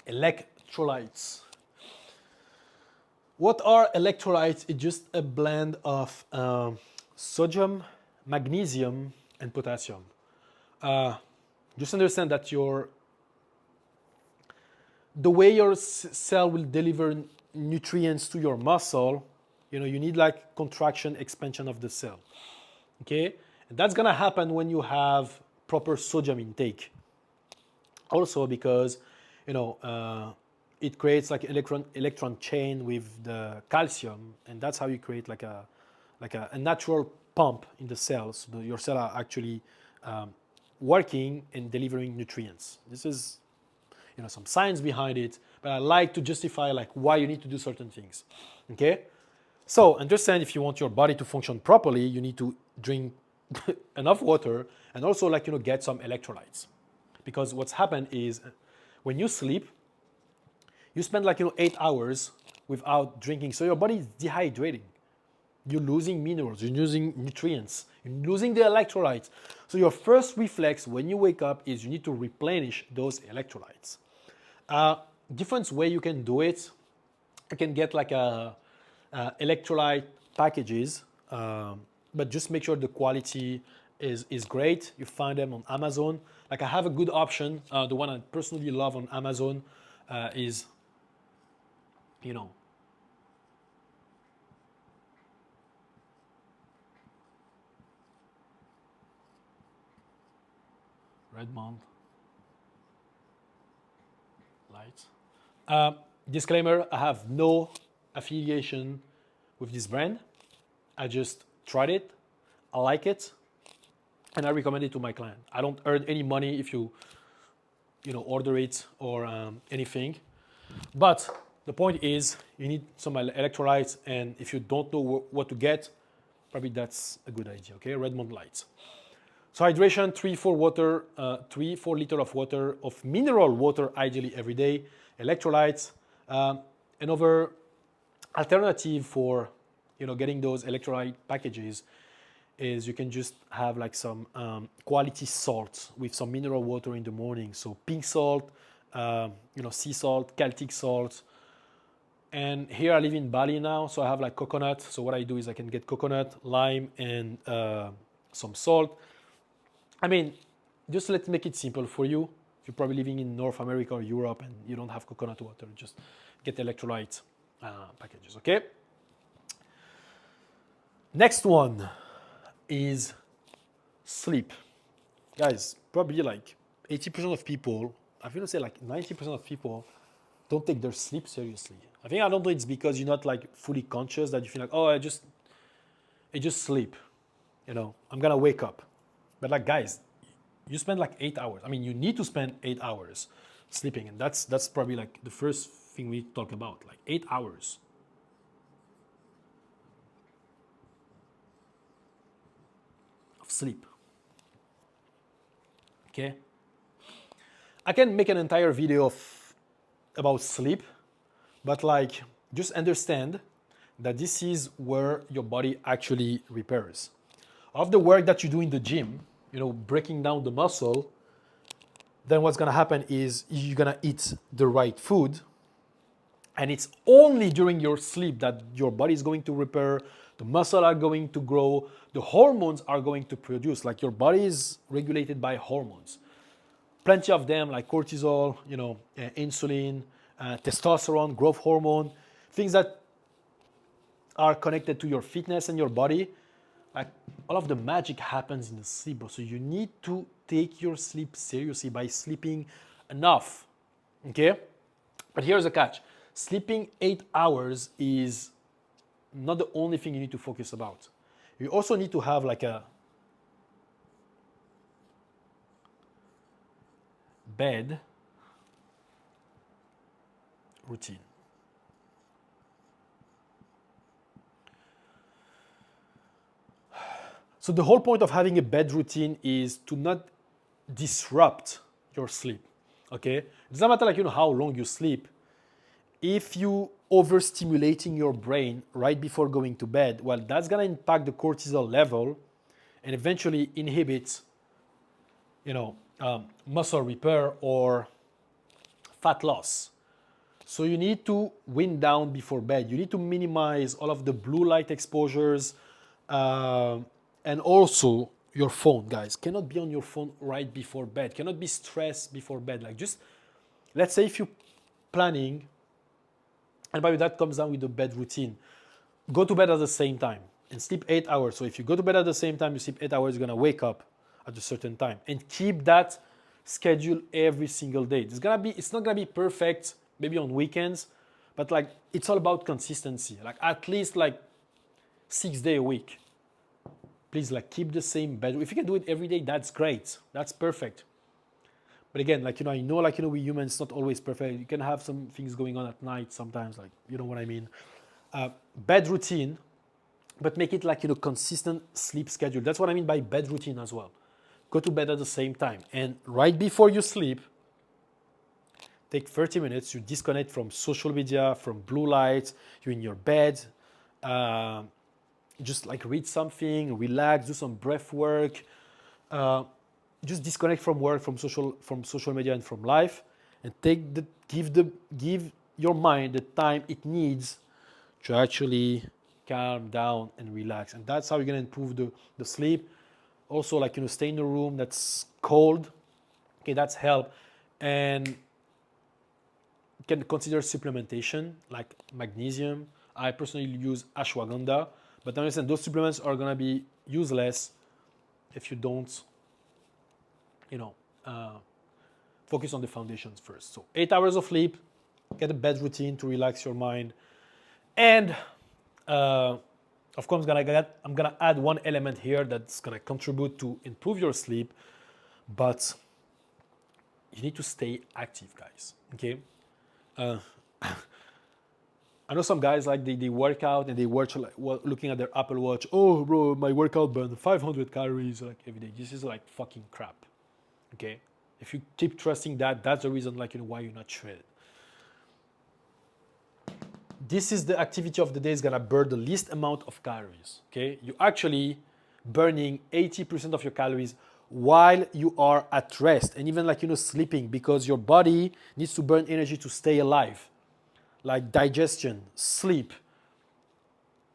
electrolytes. What are electrolytes? It's just a blend of sodium, magnesium, and potassium. Just understand that the way your cell will deliver nutrients to your muscle, you need contraction, expansion of the cell. Okay, and that's gonna happen when you have proper sodium intake. Also because it creates electron chain with the calcium, and that's how you create a natural pump in the cells. So your cells are actually working and delivering nutrients. This is some science behind it, but I like to justify why you need to do certain things. Okay, so understand, if you want your body to function properly, you need to drink enough water, and also get some electrolytes, because what's happened is when you sleep, you spend 8 hours without drinking, so your body is dehydrating. You're losing minerals, you're losing nutrients, you're losing the electrolytes. So your first reflex when you wake up is you need to replenish those electrolytes. Different way you can do it. You can get electrolyte packages, but just make sure the quality is great. You find them on Amazon. I have a good option. The one I personally love on Amazon is, Redmond Lights. Disclaimer, I have no affiliation with this brand. I just tried it, I like it, and I recommend it to my client. I don't earn any money if you order it or anything. But the point is, you need some electrolytes, and if you don't know what to get, probably that's a good idea. Okay, Redmond Lights. So hydration, 3-4 liter of water, of mineral water, ideally every day. Electrolytes. Another alternative for getting those electrolyte packages is you can just have some quality salt with some mineral water in the morning. So pink salt, sea salt, Celtic salt. And here I live in Bali now, so I have coconut. So what I do is I can get coconut, lime, and some salt. I mean, just let's make it simple for you. If you're probably living in North America or Europe and you don't have coconut water, just get electrolyte packages, okay? Next one is sleep. Guys, probably 80% of people, I feel to say 90% of people don't take their sleep seriously. I don't know, it's because you're not fully conscious, that you feel oh, I just sleep. I'm gonna wake up. But guys, you spend 8 hours. I mean, you need to spend 8 hours sleeping, and that's probably the first thing we talk about, 8 hours. Of sleep. Okay? I can make an entire video about sleep, but just understand that this is where your body actually repairs. Of the work that you do in the gym, breaking down the muscle, then what's gonna happen is you're gonna eat the right food, and it's only during your sleep that your body is going to repair, the muscle are going to grow, the hormones are going to produce. Your body is regulated by hormones. Plenty of them, like cortisol, insulin, testosterone, growth hormone, things that are connected to your fitness and your body. like all of the magic happens in the sleep, bro. So you need to take your sleep seriously by sleeping enough. Okay? But here's the catch. Sleeping 8 hours is not the only thing you need to focus about. You also need to have like a bed routine. So the whole point of having a bed routine is to not disrupt your sleep. Okay? It doesn't matter how long you sleep. If you overstimulating your brain right before going to bed, well, that's gonna impact the cortisol level and eventually inhibit, muscle repair or fat loss. So you need to wind down before bed. You need to minimize all of the blue light exposures, and also your phone, guys. Cannot be on your phone right before bed. Cannot be stressed before bed. Like just, let's say if you're planning, and by that comes down with the bed routine. Go to bed at the same time and sleep 8 hours. So if you go to bed at the same time, you sleep 8 hours, you're gonna wake up at a certain time. And keep that schedule every single day. It's not gonna be perfect, maybe on weekends, but like it's all about consistency. Like at least like 6 days a week. Please like keep the same bed. If you can do it every day, that's great. That's perfect. But again, I know we humans, it's not always perfect. You can have some things going on at night sometimes, like, you know what I mean? Bed routine, but make it like, consistent sleep schedule. That's what I mean by bed routine as well. Go to bed at the same time. And right before you sleep, take 30 minutes, you disconnect from social media, from blue light, you're in your bed, just like read something, relax, do some breath work, just disconnect from work, from social media, and from life, and give your mind the time it needs to actually calm down and relax. And that's how you're gonna improve the sleep. Also, stay in a room that's cold. Okay, that's help. And you can consider supplementation like magnesium. I personally use ashwagandha, but understand those supplements are gonna be useless if you don't, focus on the foundations first. So 8 hours of sleep, get a bed routine to relax your mind, and of course I'm gonna add one element here that's gonna contribute to improve your sleep, but you need to stay active, guys. Okay. I know some guys they work out and they watch looking at their Apple Watch. Oh, bro, my workout burned 500 calories like every day. This is like fucking crap. Okay, if you keep trusting that, that's the reason why you're not shredded. This is the activity of the day is gonna burn the least amount of calories. Okay, you actually burning 80% of your calories while you are at rest and even sleeping, because your body needs to burn energy to stay alive, like digestion, sleep.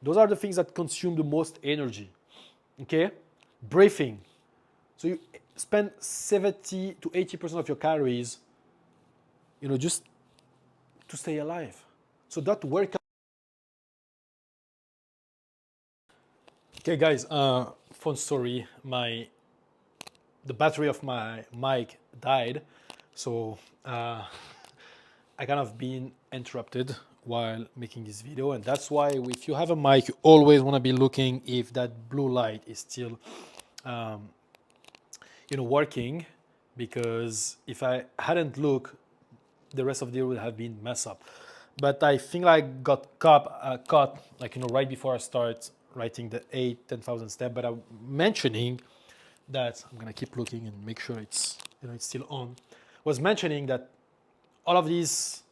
Those are the things that consume the most energy. Okay, breathing. So you spend 70 to 80% of your calories, just to stay alive. So that workout. Okay, guys. Fun story. The battery of my mic died, so I kind of been interrupted while making this video, and that's why if you have a mic, you always want to be looking if that blue light is still, working, because if I hadn't looked, the rest of the video would have been messed up. But I think I got caught right before I start writing the 10,000 step. But I'm mentioning that I'm gonna keep looking and make sure it's it's still on. Was mentioning that all of these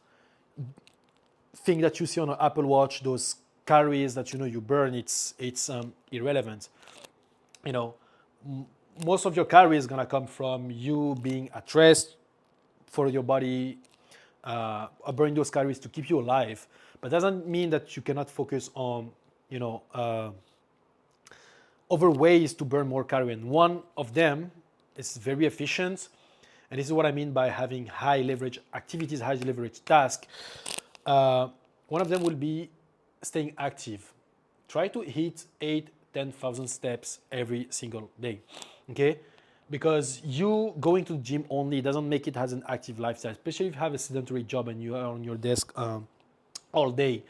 things that you see on an Apple Watch, those calories that you burn, it's irrelevant. Most of your calories is gonna come from you being at rest, for your body, burning those calories to keep you alive. But doesn't mean that you cannot focus on other ways to burn more calories. And one of them is very efficient, and this is what I mean by having high leverage activities, high leverage tasks. One of them will be staying active. Try to hit 8 10,000 steps every single day, okay? Because you going to the gym only doesn't make it as an active lifestyle, especially if you have a sedentary job and you are on your desk all day.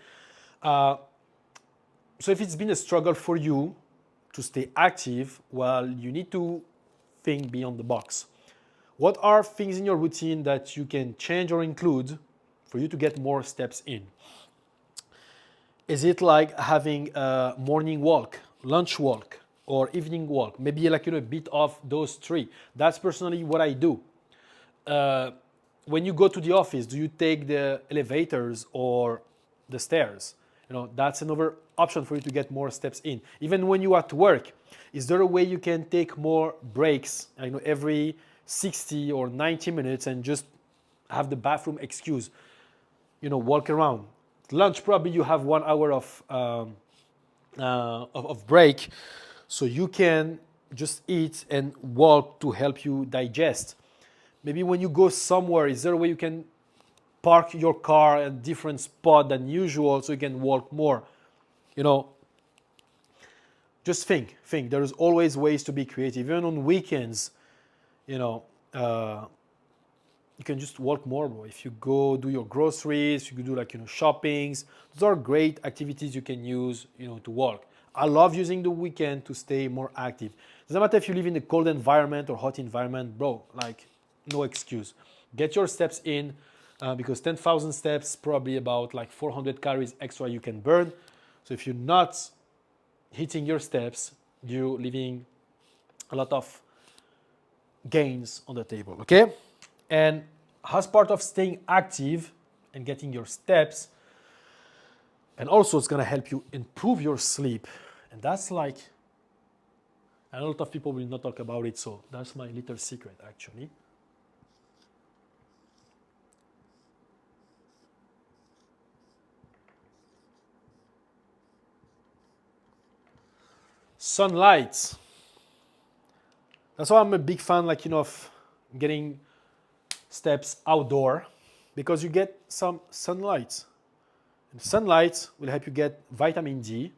So if it's been a struggle for you to stay active, well, you need to think beyond the box. What are things in your routine that you can change or include for you to get more steps in? Is it like having a morning walk, lunch walk, or evening walk? Maybe like a bit of those three. That's personally what I do. When you go to the office, do you take the elevators or the stairs? That's another option for you to get more steps in. Even when you're at work, is there a way you can take more breaks, every 60 or 90 minutes and just have the bathroom excuse, walk around? Lunch, probably you have 1 hour of break, so you can just eat and walk to help you digest. Maybe when you go somewhere, is there a way you can park your car at a different spot than usual so you can walk more? Just think. There's always ways to be creative. Even on weekends, you can just walk more, bro. If you go do your groceries, you can do shoppings. Those are great activities you can use, to walk. I love using the weekend to stay more active. Doesn't matter if you live in a cold environment or hot environment, bro. No excuse. Get your steps in, because 10,000 steps probably about 400 calories extra you can burn. So if you're not hitting your steps, you're leaving a lot of gains on the table. Okay. And as part of staying active and getting your steps, and also it's gonna help you improve your sleep. And that's a lot of people will not talk about it, so that's my little secret actually. Sunlight. That's why I'm a big fan, of getting steps outdoor, because you get some sunlight. And sunlight will help you get vitamin D.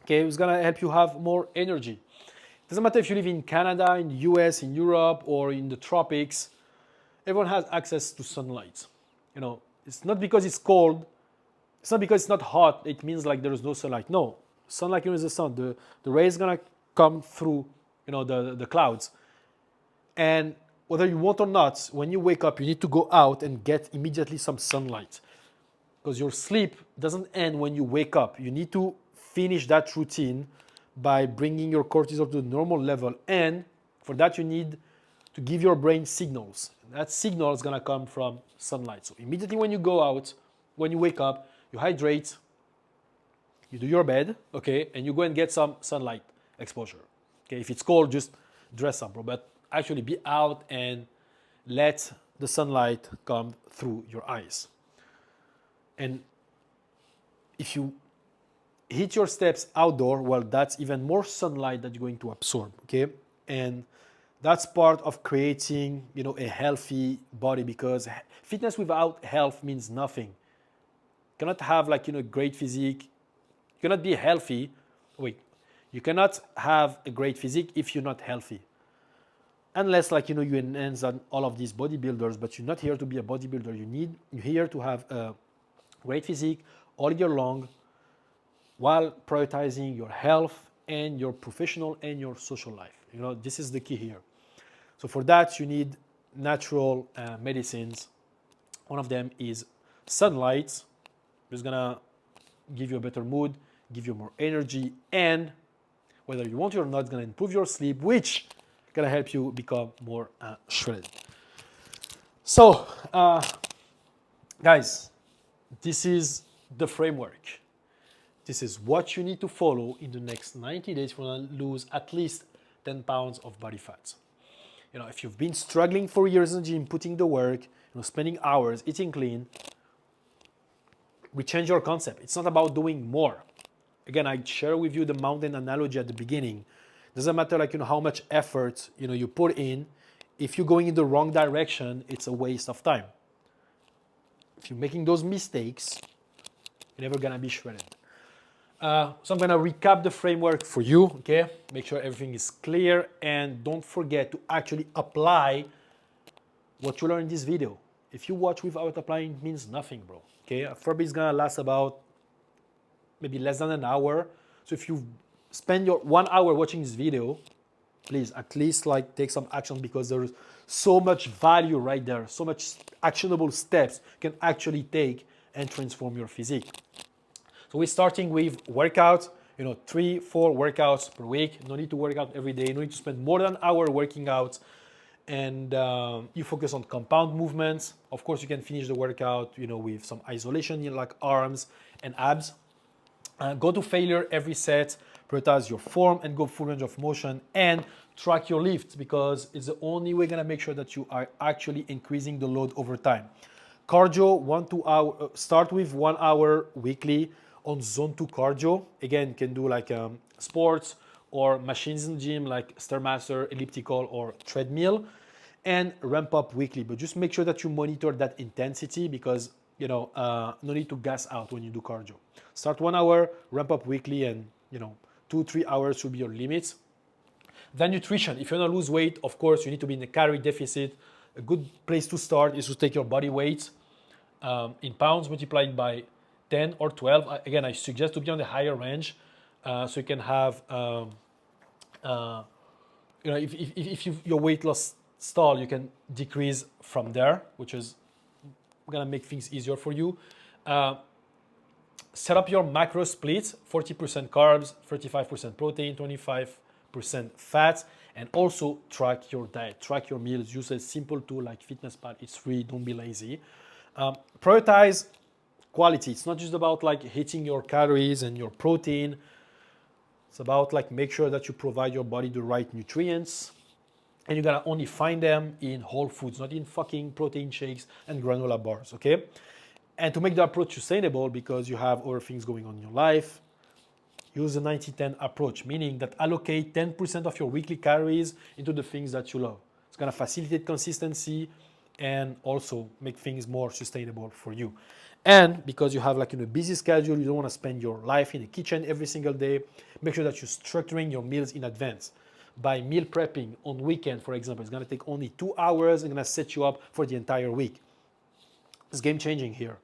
Okay, it's gonna help you have more energy. It doesn't matter if you live in Canada, in the US, in Europe, or in the tropics. Everyone has access to sunlight. It's not because it's cold, it's not because it's not hot, it means there is no sunlight. No, sunlight is the sun. The rays gonna come through, the clouds. And whether you want or not, when you wake up, you need to go out and get immediately some sunlight, because your sleep doesn't end when you wake up. You need to finish that routine by bringing your cortisol to the normal level, and for that you need to give your brain signals. That signal is going to come from sunlight. So immediately when you go out, when you wake up, you hydrate, you do your bed, okay, and you go and get some sunlight exposure. Okay, if it's cold, just dress up, bro, but actually be out and let the sunlight come through your eyes. And if you hit your steps outdoor, well, that's even more sunlight that you're going to absorb, okay? And that's part of creating, a healthy body, because fitness without health means nothing. You cannot have great physique. You cannot be healthy. You cannot have a great physique if you're not healthy. Unless you enhance on all of these bodybuilders, but you're not here to be a bodybuilder. You're here to have a great physique all year long, while prioritizing your health and your professional and your social life. This is the key here. So for that, you need natural medicines. One of them is sunlight. It's gonna give you a better mood, give you more energy, and whether you want it or not, it's gonna improve your sleep, which is gonna help you become more shredded. So, guys, this is the framework. This is what you need to follow in the next 90 days if you want to lose at least 10 pounds of body fat. If you've been struggling for years in the gym, putting the work, spending hours, eating clean, we change your concept. It's not about doing more. Again, I share with you the mountain analogy at the beginning. It doesn't matter how much effort you put in. If you're going in the wrong direction, it's a waste of time. If you're making those mistakes, you're never gonna be shredded. So I'm gonna recap the framework for you, okay? Make sure everything is clear, and don't forget to actually apply what you learned in this video. If you watch without applying, it means nothing, bro, okay? A Furby is gonna last about maybe less than an hour. So if you spend your 1 hour watching this video, please at least like take some action, because there's so much value right there, so much actionable steps you can actually take and transform your physique. So we're starting with workouts, 3-4 workouts per week. No need to work out every day, no need to spend more than an hour working out. And you focus on compound movements. Of course, you can finish the workout, with some isolation, like arms and abs. Go to failure every set, prioritize your form, and go full range of motion, and track your lifts, because it's the only way gonna make sure that you are actually increasing the load over time. Cardio, 1-2 hour, start with 1 hour weekly on zone 2 cardio. Again, you can do like sports or machines in the gym like Stairmaster, elliptical, or treadmill, and ramp up weekly. But just make sure that you monitor that intensity, because no need to gas out when you do cardio. Start 1 hour, ramp up weekly, and 2-3 hours should be your limits. Then nutrition. If you want to lose weight, of course, you need to be in a calorie deficit. A good place to start is to take your body weight in pounds, multiplied by 10 or 12. Again, I suggest to be on the higher range, so you can have, if your weight loss stall, you can decrease from there, which is gonna make things easier for you. Set up your macro split: 40% carbs, 35% protein, 25% fat, and also track your diet, track your meals. Use a simple tool like FitnessPal. It's free. Don't be lazy. Prioritize quality. It's not just about like hitting your calories and your protein. It's about like make sure that you provide your body the right nutrients, and you gotta only find them in whole foods, not in fucking protein shakes and granola bars, okay? And to make the approach sustainable, because you have other things going on in your life, use the 90-10 approach, meaning that allocate 10% of your weekly calories into the things that you love. It's gonna facilitate consistency and also make things more sustainable for you. And because you have like a busy schedule, you don't wanna spend your life in the kitchen every single day, make sure that you're structuring your meals in advance. By meal prepping on weekend, for example, it's gonna take only 2 hours and gonna set you up for the entire week. It's game changing here.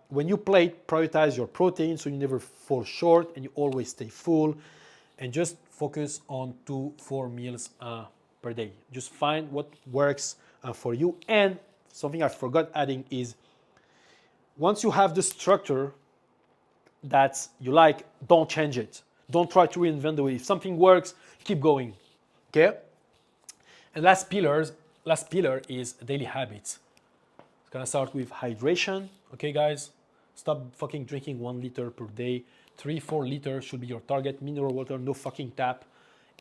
When you plate, prioritize your protein so you never fall short and you always stay full, and just focus on 2-4 meals per day. Just find what works for you. And something I forgot adding is, once you have the structure that you like, don't change it. Don't try to reinvent the wheel. If something works, keep going, okay? And last pillar is daily habits. It's gonna start with hydration, okay, guys? Stop fucking drinking 1 liter per day. 3-4 liters should be your target. Mineral water, no fucking tap.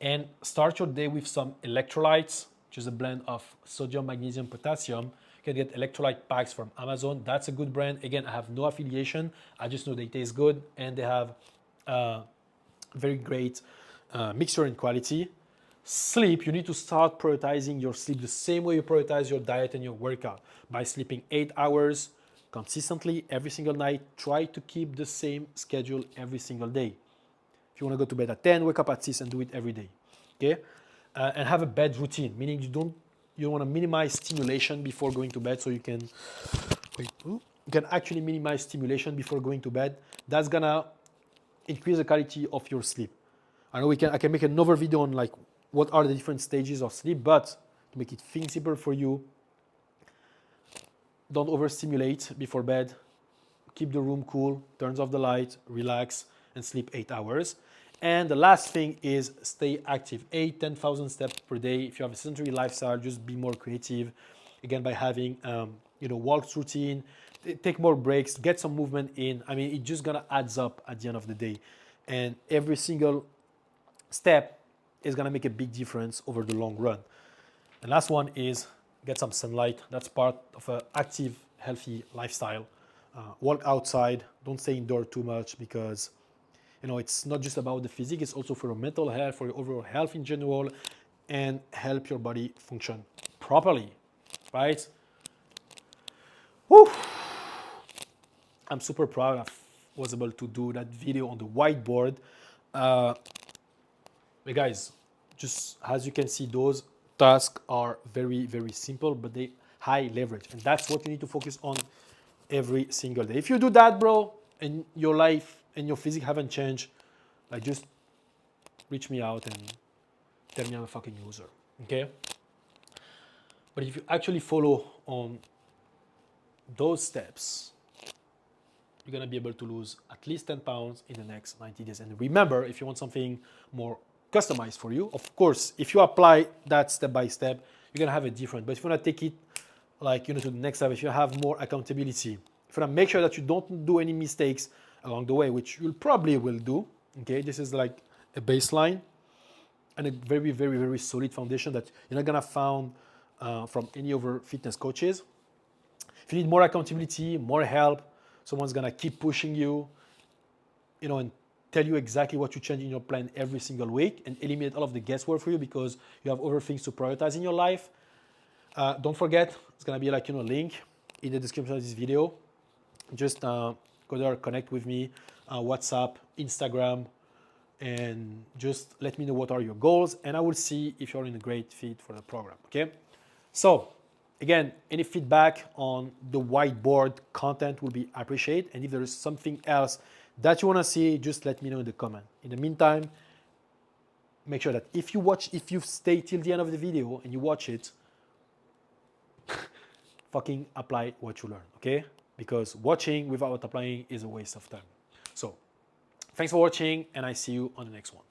And start your day with some electrolytes, which is a blend of sodium, magnesium, potassium. You can get electrolyte packs from Amazon. That's a good brand. Again, I have no affiliation. I just know they taste good, and they have very great mixture and quality. Sleep, you need to start prioritizing your sleep the same way you prioritize your diet and your workout, by sleeping 8 hours consistently every single night. Try to keep the same schedule every single day. If you want to go to bed at 10, wake up at 6 and do it every day, okay? And have a bed routine, meaning you want to minimize stimulation before going to bed, so you can actually minimize stimulation before going to bed. That's gonna increase the quality of your sleep. I know I can make another video on like what are the different stages of sleep, but to make it simple for you, don't overstimulate before bed. Keep the room cool, turns off the light, relax, and sleep 8 hours. And the last thing is stay active. 10,000 steps per day. If you have a sedentary lifestyle, just be more creative. Again, by having walks routine, take more breaks, get some movement in. I mean, it's just gonna adds up at the end of the day. And every single step is gonna make a big difference over the long run. And last one is get some sunlight. That's part of an active, healthy lifestyle. Walk outside. Don't stay indoor too much, because it's not just about the physique. It's also for your mental health, for your overall health in general, and help your body function properly, right? Woo! I'm super proud of was able to do that video on the whiteboard. But guys, just as you can see, those tasks are very, very simple, but they high leverage. And that's what you need to focus on every single day. If you do that, bro, and your life and your physique haven't changed, like just reach me out and tell me I'm a fucking loser, okay? But if you actually follow on those steps, you're gonna be able to lose at least 10 pounds in the next 90 days. And remember, if you want something more customized for you, of course, if you apply that step by step, you're gonna have it different. But if you wanna take it like, to the next level, if you have more accountability, if you wanna make sure that you don't do any mistakes along the way, which you'll probably will do, okay? This is like a baseline and a very, very, very solid foundation that you're not gonna find from any other fitness coaches. If you need more accountability, more help, someone's gonna keep pushing you, and tell you exactly what you change in your plan every single week and eliminate all of the guesswork for you because you have other things to prioritize in your life. Don't forget, it's gonna be like, a link in the description of this video. Just go there, connect with me, WhatsApp, Instagram, and just let me know what are your goals, and I will see if you're in a great fit for the program, okay? So, again, any feedback on the whiteboard content will be appreciated, and if there is something else that you want to see, just let me know in the comment. In the meantime, make sure that if you stay till the end of the video and you watch it, fucking apply what you learn, okay? Because watching without applying is a waste of time. So, thanks for watching, and I see you on the next one.